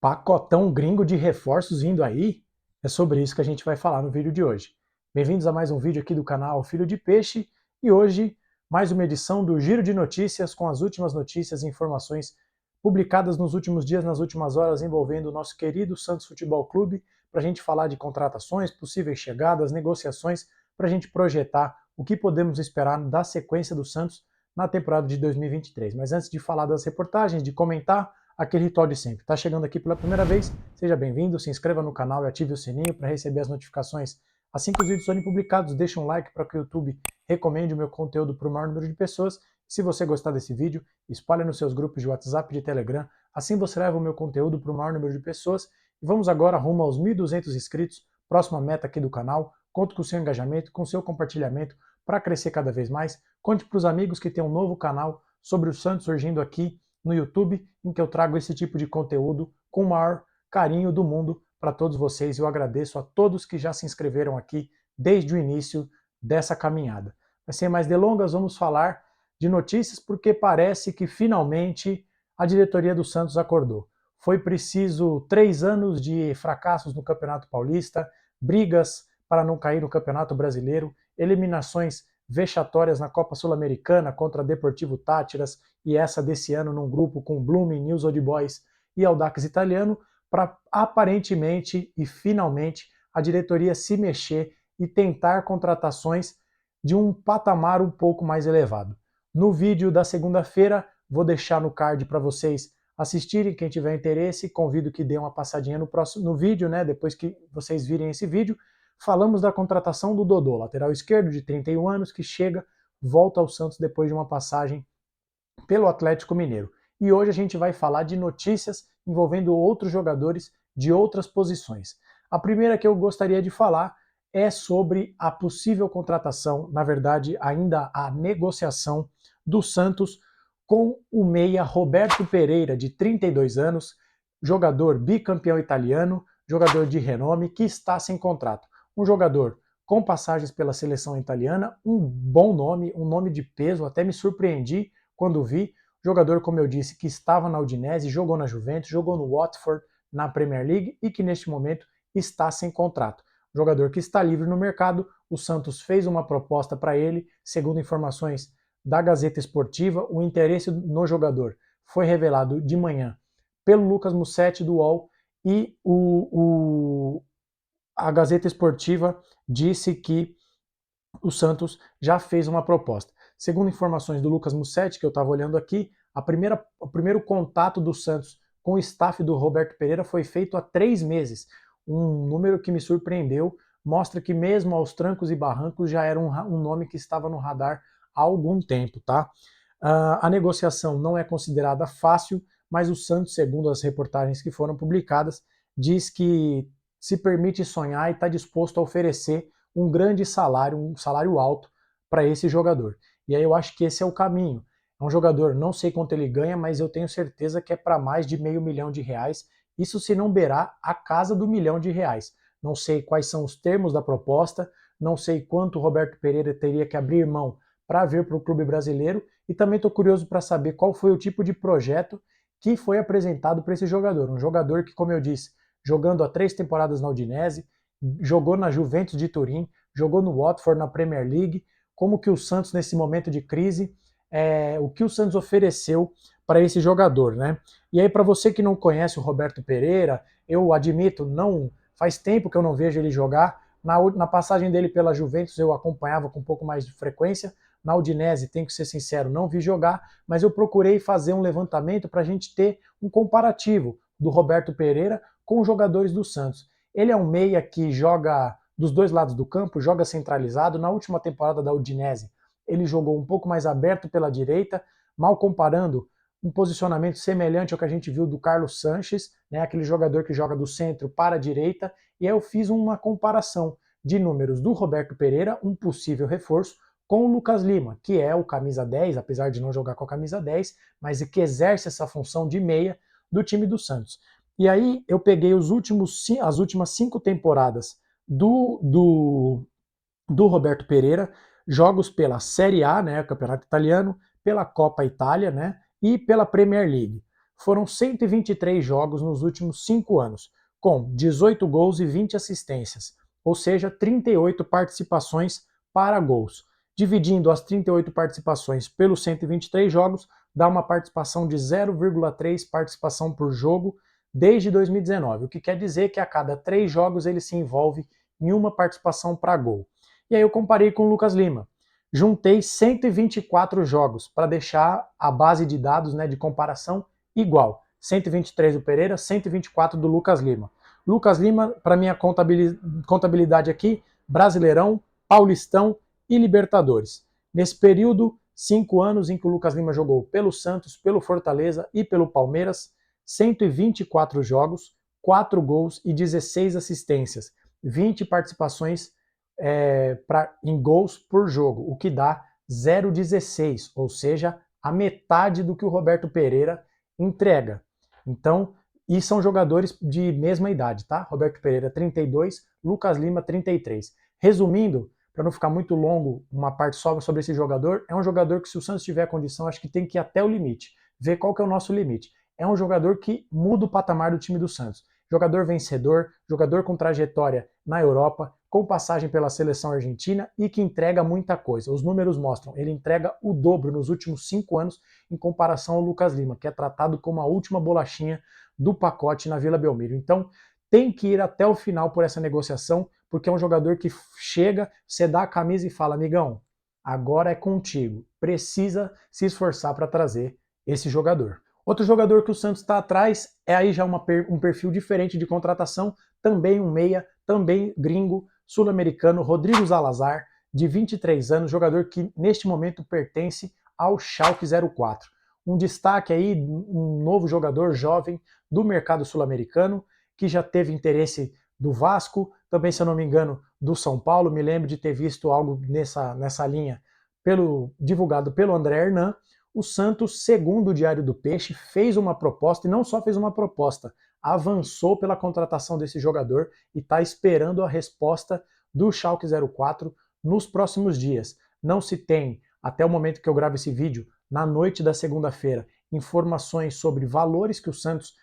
Pacotão gringo de reforços vindo aí? É sobre isso que a gente vai falar no vídeo de hoje. Bem-vindos a mais um vídeo aqui do canal Filho de Peixe e hoje mais uma edição do Giro de Notícias com as últimas notícias e informações publicadas nos últimos dias, nas últimas horas, envolvendo o nosso querido Santos Futebol Clube, para a gente falar de contratações, possíveis chegadas, negociações, para a gente projetar o que podemos esperar da sequência do Santos na temporada de 2023. Mas antes de falar das reportagens, de comentar, aquele ritual de sempre. Está chegando aqui pela primeira vez? Seja bem-vindo, se inscreva no canal e ative o sininho para receber as notificações assim que os vídeos forem publicados. Deixe um like para que o YouTube recomende o meu conteúdo para o maior número de pessoas. Se você gostar desse vídeo, espalhe nos seus grupos de WhatsApp e de Telegram, assim você leva o meu conteúdo para o maior número de pessoas. E vamos agora rumo aos 1.200 inscritos, próxima meta aqui do canal. Conto com o seu engajamento, com o seu compartilhamento para crescer cada vez mais. Conte para os amigos que tem um novo canal sobre o Santos surgindo aqui no YouTube, em que eu trago esse tipo de conteúdo com o maior carinho do mundo para todos vocês. Eu agradeço a todos que já se inscreveram aqui desde o início dessa caminhada. Mas sem mais delongas, vamos falar de notícias, porque parece que finalmente a diretoria do Santos acordou. Foi preciso 3 anos de fracassos no Campeonato Paulista, brigas para não cair no Campeonato Brasileiro, eliminações vexatórias na Copa Sul-Americana contra Deportivo Tátiras e essa desse ano num grupo com Blooming, News Old Boys e Audax Italiano, para aparentemente e finalmente a diretoria se mexer e tentar contratações de um patamar um pouco mais elevado. No vídeo da segunda-feira, vou deixar no card para vocês assistirem, quem tiver interesse, convido que dê uma passadinha no vídeo, né, depois que vocês virem esse vídeo. Falamos da contratação do Dodô, lateral esquerdo de 31 anos, que volta ao Santos depois de uma passagem pelo Atlético Mineiro. E hoje a gente vai falar de notícias envolvendo outros jogadores de outras posições. A primeira que eu gostaria de falar é sobre a possível contratação, na verdade, ainda a negociação do Santos com o meia Roberto Pereira, de 32 anos, jogador bicampeão italiano, jogador de renome, que está sem contrato. Um jogador com passagens pela seleção italiana, um bom nome, um nome de peso, até me surpreendi quando vi. Jogador, como eu disse, que estava na Udinese, jogou na Juventus, jogou no Watford, na Premier League e que neste momento está sem contrato. Jogador que está livre no mercado, o Santos fez uma proposta para ele, segundo informações da Gazeta Esportiva, o interesse no jogador foi revelado de manhã pelo Lucas Mussetti do UOL e a Gazeta Esportiva disse que o Santos já fez uma proposta. Segundo informações do Lucas Mussetti, que eu estava olhando aqui, o primeiro contato do Santos com o staff do Roberto Pereira foi feito há 3 meses. Um número que me surpreendeu, mostra que mesmo aos trancos e barrancos já era um nome que estava no radar há algum tempo, tá? A negociação não é considerada fácil, mas o Santos, segundo as reportagens que foram publicadas, diz que se permite sonhar e está disposto a oferecer um grande salário, um salário alto para esse jogador. E aí eu acho que esse é o caminho. É um jogador, não sei quanto ele ganha, mas eu tenho certeza que é para mais de R$500 mil. Isso se não beirar a casa do R$1 milhão. Não sei quais são os termos da proposta, não sei quanto o Roberto Pereira teria que abrir mão para vir para o clube brasileiro e também estou curioso para saber qual foi o tipo de projeto que foi apresentado para esse jogador. Um jogador que, como eu disse, jogando há 3 temporadas na Udinese, jogou na Juventus de Turim, jogou no Watford na Premier League, como que o Santos nesse momento de crise, o que o Santos ofereceu para esse jogador, né? E aí, para você que não conhece o Roberto Pereira, eu admito, não faz tempo que eu não vejo ele jogar. Na passagem dele pela Juventus eu acompanhava com um pouco mais de frequência. Na Udinese, tenho que ser sincero, não vi jogar, mas eu procurei fazer um levantamento para a gente ter um comparativo do Roberto Pereira com os jogadores do Santos. Ele é um meia que joga dos dois lados do campo, joga centralizado. Na última temporada da Udinese, ele jogou um pouco mais aberto pela direita, mal comparando um posicionamento semelhante ao que a gente viu do Carlos Sanches, né, aquele jogador que joga do centro para a direita, e aí eu fiz uma comparação de números do Roberto Pereira, um possível reforço, com o Lucas Lima, que é o camisa 10, apesar de não jogar com a camisa 10, mas que exerce essa função de meia do time do Santos. E aí eu peguei as últimas 5 temporadas do Roberto Pereira, jogos pela Série A, né, Campeonato Italiano, pela Copa Itália, né, e pela Premier League. foram 123 jogos nos últimos 5 anos, com 18 gols e 20 assistências, ou seja, 38 participações para gols. Dividindo as 38 participações pelos 123 jogos, dá uma participação de 0,3 participação por jogo desde 2019, o que quer dizer que a cada 3 jogos ele se envolve em uma participação para gol. E aí eu comparei com o Lucas Lima. Juntei 124 jogos para deixar a base de dados, né, de comparação igual. 123 do Pereira, 124 do Lucas Lima. Lucas Lima, para minha contabilidade aqui, Brasileirão, Paulistão e Libertadores. Nesse período, 5 anos em que o Lucas Lima jogou pelo Santos, pelo Fortaleza e pelo Palmeiras, 124 jogos, 4 gols e 16 assistências, 20 participações em gols por jogo, o que dá 0,16, ou seja, a metade do que o Roberto Pereira entrega. Então, e são jogadores de mesma idade, tá? Roberto Pereira 32, Lucas Lima 33. Resumindo, para não ficar muito longo uma parte só sobre esse jogador, é um jogador que se o Santos tiver condição, acho que tem que ir até o limite, ver qual que é o nosso limite. É um jogador que muda o patamar do time do Santos. Jogador vencedor, jogador com trajetória na Europa, com passagem pela seleção argentina e que entrega muita coisa. Os números mostram, ele entrega o dobro nos últimos 5 anos em comparação ao Lucas Lima, que é tratado como a última bolachinha do pacote na Vila Belmiro. Então, tem que ir até o final por essa negociação, porque é um jogador que chega, você dá a camisa e fala, amigão, agora é contigo. Precisa se esforçar para trazer esse jogador. Outro jogador que o Santos está atrás é aí já um perfil diferente de contratação, também um meia, também gringo, sul-americano, Rodrigo Zalazar, de 23 anos, jogador que neste momento pertence ao Schalke 04. Um destaque aí, um novo jogador jovem do mercado sul-americano, que já teve interesse do Vasco, também, se eu não me engano, do São Paulo. Me lembro de ter visto algo nessa linha divulgado pelo André Hernan. O Santos, segundo o Diário do Peixe, fez uma proposta, e não só fez uma proposta, avançou pela contratação desse jogador e está esperando a resposta do Schalke 04 nos próximos dias. Não se tem, até o momento que eu gravo esse vídeo, na noite da segunda-feira, informações sobre valores que o Santos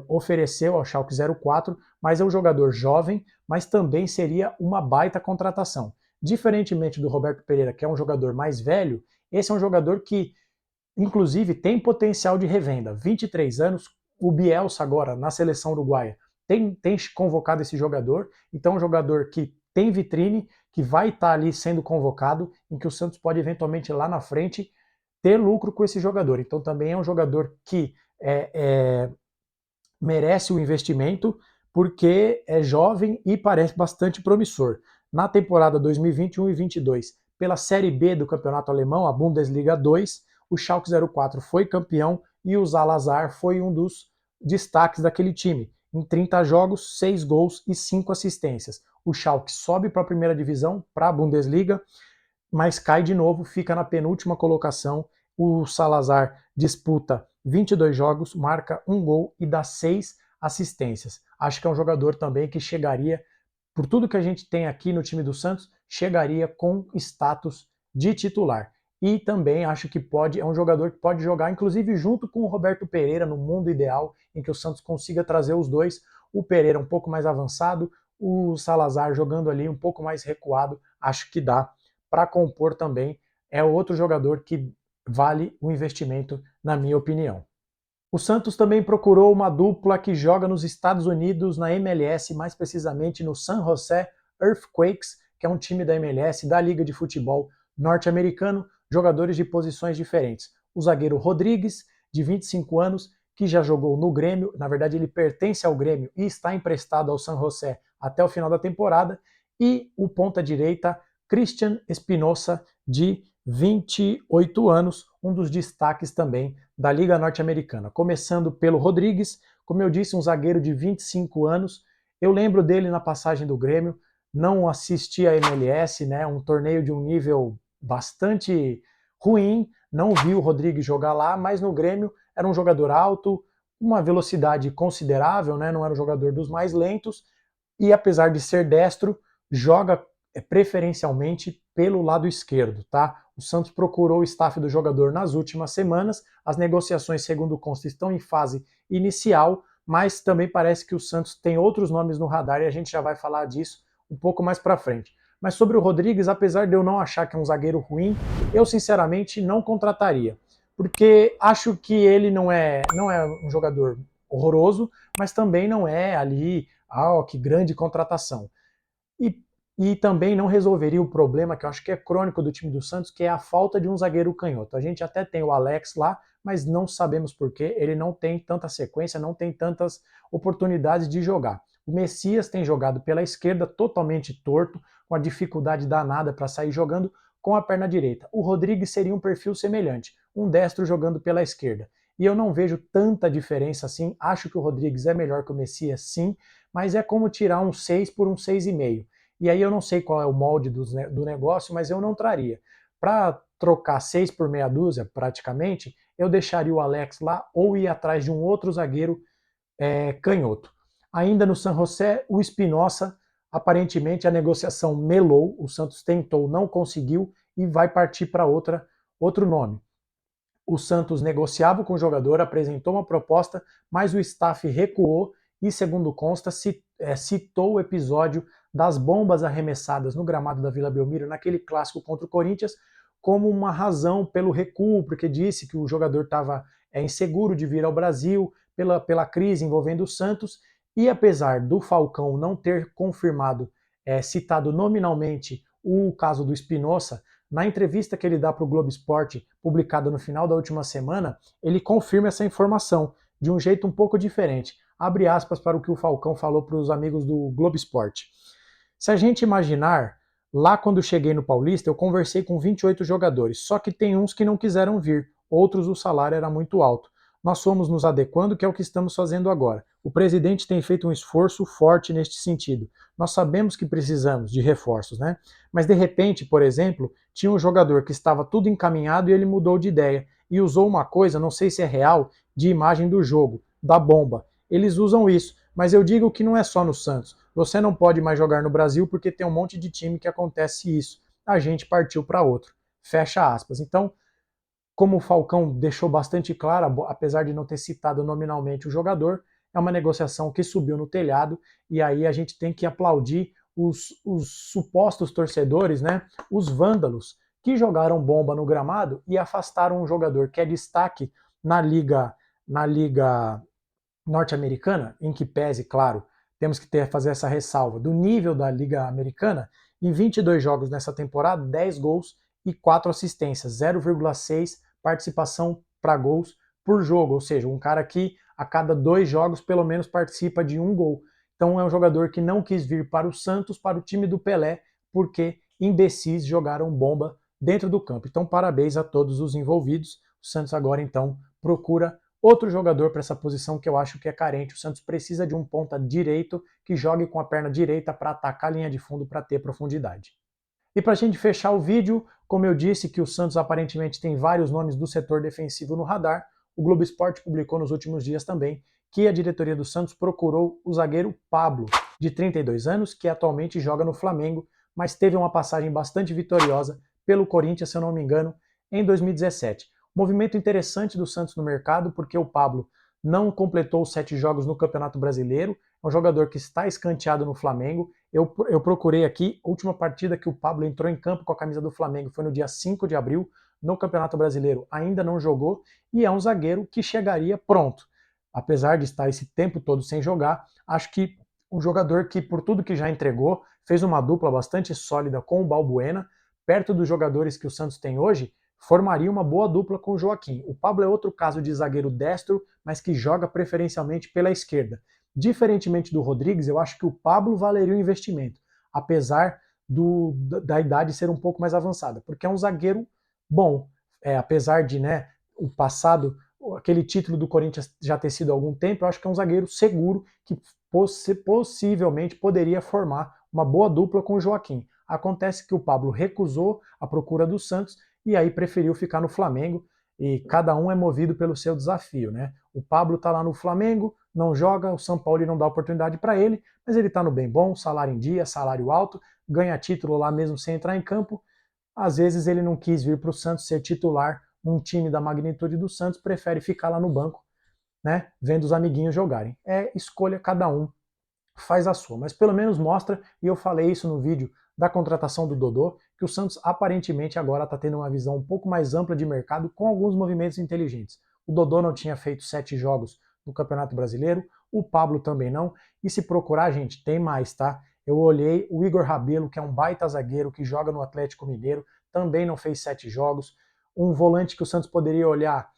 ofereceu ao Schalke 04, mas é um jogador jovem, mas também seria uma baita contratação. Diferentemente do Roberto Pereira, que é um jogador mais velho, esse é um jogador que inclusive tem potencial de revenda. 23 anos, o Bielsa agora na seleção uruguaia tem convocado esse jogador, então é um jogador que tem vitrine, que vai estar ali sendo convocado, em que o Santos pode eventualmente lá na frente ter lucro com esse jogador. Então também é um jogador que merece o investimento, porque é jovem e parece bastante promissor. Na temporada 2021 e 22, pela Série B do Campeonato Alemão, a Bundesliga 2, o Schalke 04 foi campeão e o Zalazar foi um dos destaques daquele time. Em 30 jogos, 6 gols e 5 assistências. O Schalke sobe para a primeira divisão, para a Bundesliga, mas cai de novo, fica na penúltima colocação. O Salazar disputa 22 jogos, marca 1 gol e dá 6 assistências. Acho que é um jogador também que chegaria, por tudo que a gente tem aqui no time do Santos, chegaria com status de titular. E também acho que é um jogador que pode jogar, inclusive junto com o Roberto Pereira, no mundo ideal, em que o Santos consiga trazer os dois, o Pereira um pouco mais avançado, o Salazar jogando ali um pouco mais recuado, acho que dá para compor também. É outro jogador que vale o investimento, na minha opinião. O Santos também procurou uma dupla que joga nos Estados Unidos, na MLS, mais precisamente no San Jose Earthquakes, que é um time da MLS, da Liga de Futebol norte-americano, jogadores de posições diferentes. O zagueiro Rodrigues, de 25 anos, que já jogou no Grêmio, na verdade ele pertence ao Grêmio e está emprestado ao San José até o final da temporada, e o ponta-direita Christian Espinosa, de 28 anos, um dos destaques também da Liga Norte-Americana. Começando pelo Rodrigues, como eu disse, um zagueiro de 25 anos, eu lembro dele na passagem do Grêmio, não assisti a MLS, né, um torneio de um nível bastante ruim, não vi o Rodrigues jogar lá, mas no Grêmio era um jogador alto, uma velocidade considerável, né, não era um jogador dos mais lentos, e apesar de ser destro, joga preferencialmente pelo lado esquerdo, tá? O Santos procurou o staff do jogador nas últimas semanas, as negociações, segundo consta, estão em fase inicial, mas também parece que o Santos tem outros nomes no radar e a gente já vai falar disso um pouco mais para frente. Mas sobre o Rodrigues, apesar de eu não achar que é um zagueiro ruim, eu sinceramente não contrataria, porque acho que ele não é um jogador horroroso, mas também não é ali, que grande contratação. E, e também não resolveria o problema que eu acho que é crônico do time do Santos, que é a falta de um zagueiro canhoto. A gente até tem o Alex lá, mas não sabemos por quê. Ele não tem tanta sequência, não tem tantas oportunidades de jogar. O Messias tem jogado pela esquerda totalmente torto, com a dificuldade danada para sair jogando com a perna direita. O Rodrigues seria um perfil semelhante, um destro jogando pela esquerda. E eu não vejo tanta diferença assim. Acho que o Rodrigues é melhor que o Messias, sim, mas é como tirar um 6 por um 6,5. E aí eu não sei qual é o molde do negócio, mas eu não traria. Para trocar 6 por meia dúzia, praticamente, eu deixaria o Alex lá ou ir atrás de um outro zagueiro canhoto. Ainda no San José, o Espinosa, aparentemente a negociação melou, o Santos tentou, não conseguiu e vai partir para outro nome. O Santos negociava com o jogador, apresentou uma proposta, mas o staff recuou e, segundo consta, citou o episódio das bombas arremessadas no gramado da Vila Belmiro naquele clássico contra o Corinthians como uma razão pelo recuo, porque disse que o jogador estava inseguro de vir ao Brasil pela crise envolvendo o Santos, e apesar do Falcão não ter confirmado, citado nominalmente o caso do Espinosa, na entrevista que ele dá para o Globo Esporte, publicada no final da última semana, ele confirma essa informação de um jeito um pouco diferente. Abre aspas para o que o Falcão falou para os amigos do Globo Esporte. Se a gente imaginar, lá quando cheguei no Paulista, eu conversei com 28 jogadores, só que tem uns que não quiseram vir, outros o salário era muito alto. Nós fomos nos adequando, que é o que estamos fazendo agora. O presidente tem feito um esforço forte neste sentido. Nós sabemos que precisamos de reforços, né? Mas de repente, por exemplo, tinha um jogador que estava tudo encaminhado e ele mudou de ideia e usou uma coisa, não sei se é real, de imagem do jogo, da bomba. Eles usam isso, mas eu digo que não é só no Santos. Você não pode mais jogar no Brasil porque tem um monte de time que acontece isso. A gente partiu para outro. Fecha aspas. Então, como o Falcão deixou bastante claro, apesar de não ter citado nominalmente o jogador, é uma negociação que subiu no telhado e aí a gente tem que aplaudir os supostos torcedores, né, os vândalos, que jogaram bomba no gramado e afastaram um jogador que é destaque na liga norte-americana, em que pese, claro, temos que fazer essa ressalva, do nível da Liga Americana, em 22 jogos nessa temporada, 10 gols e 4 assistências, 0,6 participação para gols por jogo, ou seja, um cara que a cada 2 jogos pelo menos participa de um gol. Então é um jogador que não quis vir para o Santos, para o time do Pelé, porque imbecis jogaram bomba dentro do campo. Então parabéns a todos os envolvidos. O Santos agora então procura outro jogador para essa posição que eu acho que é carente. O Santos precisa de um ponta direito que jogue com a perna direita para atacar a linha de fundo para ter profundidade. E para a gente fechar o vídeo, como eu disse que o Santos aparentemente tem vários nomes do setor defensivo no radar, o Globo Esporte publicou nos últimos dias também que a diretoria do Santos procurou o zagueiro Pablo, de 32 anos, que atualmente joga no Flamengo, mas teve uma passagem bastante vitoriosa pelo Corinthians, se eu não me engano, em 2017. Movimento interessante do Santos no mercado, porque o Pablo não completou os 7 jogos no Campeonato Brasileiro, é um jogador que está escanteado no Flamengo. Eu procurei aqui, a última partida que o Pablo entrou em campo com a camisa do Flamengo foi no dia 5 de abril, no Campeonato Brasileiro ainda não jogou, e é um zagueiro que chegaria pronto. Apesar de estar esse tempo todo sem jogar, acho que um jogador que, por tudo que já entregou, fez uma dupla bastante sólida com o Balbuena, perto dos jogadores que o Santos tem hoje, formaria uma boa dupla com o Joaquim. O Pablo é outro caso de zagueiro destro, mas que joga preferencialmente pela esquerda. Diferentemente do Rodrigues, eu acho que o Pablo valeria o investimento, apesar da idade ser um pouco mais avançada, porque é um zagueiro bom, apesar de, né, o passado, aquele título do Corinthians já ter sido há algum tempo, eu acho que é um zagueiro seguro que possivelmente poderia formar uma boa dupla com o Joaquim. Acontece que o Pablo recusou a procura do Santos e aí preferiu ficar no Flamengo, e cada um é movido pelo seu desafio, né? O Pablo está lá no Flamengo, não joga, o São Paulo não dá oportunidade para ele, mas ele está no bem bom, salário em dia, salário alto, ganha título lá mesmo sem entrar em campo. Às vezes ele não quis vir para o Santos ser titular num time da magnitude do Santos, prefere ficar lá no banco, né, vendo os amiguinhos jogarem. É escolha, cada um faz a sua, mas pelo menos mostra, e eu falei isso no vídeo da contratação do Dodô, que o Santos aparentemente agora está tendo uma visão um pouco mais ampla de mercado com alguns movimentos inteligentes. O Dodô não tinha feito 7 jogos no Campeonato Brasileiro, o Pablo também não, e se procurar, gente, tem mais, tá? Eu olhei o Igor Rabelo, que é um baita zagueiro que joga no Atlético Mineiro, também não fez 7 jogos. Um volante que o Santos poderia olhar,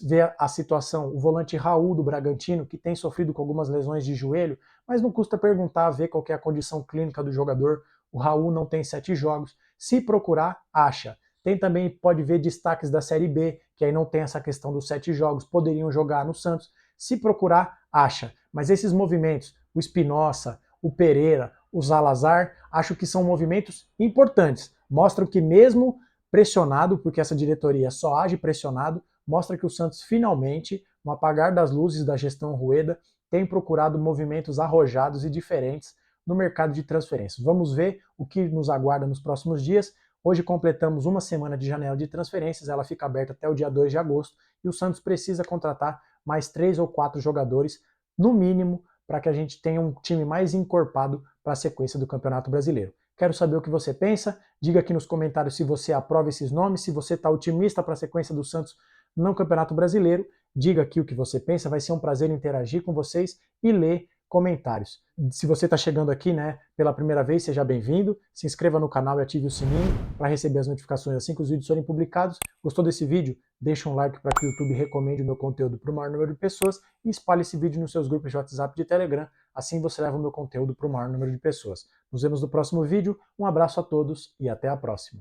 ver a situação, o volante Raul do Bragantino, que tem sofrido com algumas lesões de joelho, mas não custa perguntar, ver qual é a condição clínica do jogador. O Raul não tem 7 jogos. Se procurar, acha. Tem também, pode ver destaques da Série B, que aí não tem essa questão dos 7 jogos, poderiam jogar no Santos. Se procurar, acha. Mas esses movimentos, o Espinosa, o Pereira, o Zalazar, acho que são movimentos importantes. Mostram que mesmo pressionado, porque essa diretoria só age pressionado, mostra que o Santos finalmente, no apagar das luzes da gestão Rueda, tem procurado movimentos arrojados e diferentes no mercado de transferências. Vamos ver o que nos aguarda nos próximos dias. Hoje completamos uma semana de janela de transferências, ela fica aberta até o dia 2 de agosto, e o Santos precisa contratar mais 3 ou 4 jogadores, no mínimo, para que a gente tenha um time mais encorpado para a sequência do Campeonato Brasileiro. Quero saber o que você pensa, diga aqui nos comentários se você aprova esses nomes, se você está otimista para a sequência do Santos no Campeonato Brasileiro. Diga aqui o que você pensa, vai ser um prazer interagir com vocês e ler comentários. Se você está chegando aqui, né, pela primeira vez, seja bem-vindo. Se inscreva no canal e ative o sininho para receber as notificações assim que os vídeos forem publicados. Gostou desse vídeo? Deixa um like para que o YouTube recomende o meu conteúdo para o maior número de pessoas e espalhe esse vídeo nos seus grupos de WhatsApp e de Telegram. Assim você leva o meu conteúdo para o maior número de pessoas. Nos vemos no próximo vídeo. Um abraço a todos e até a próxima.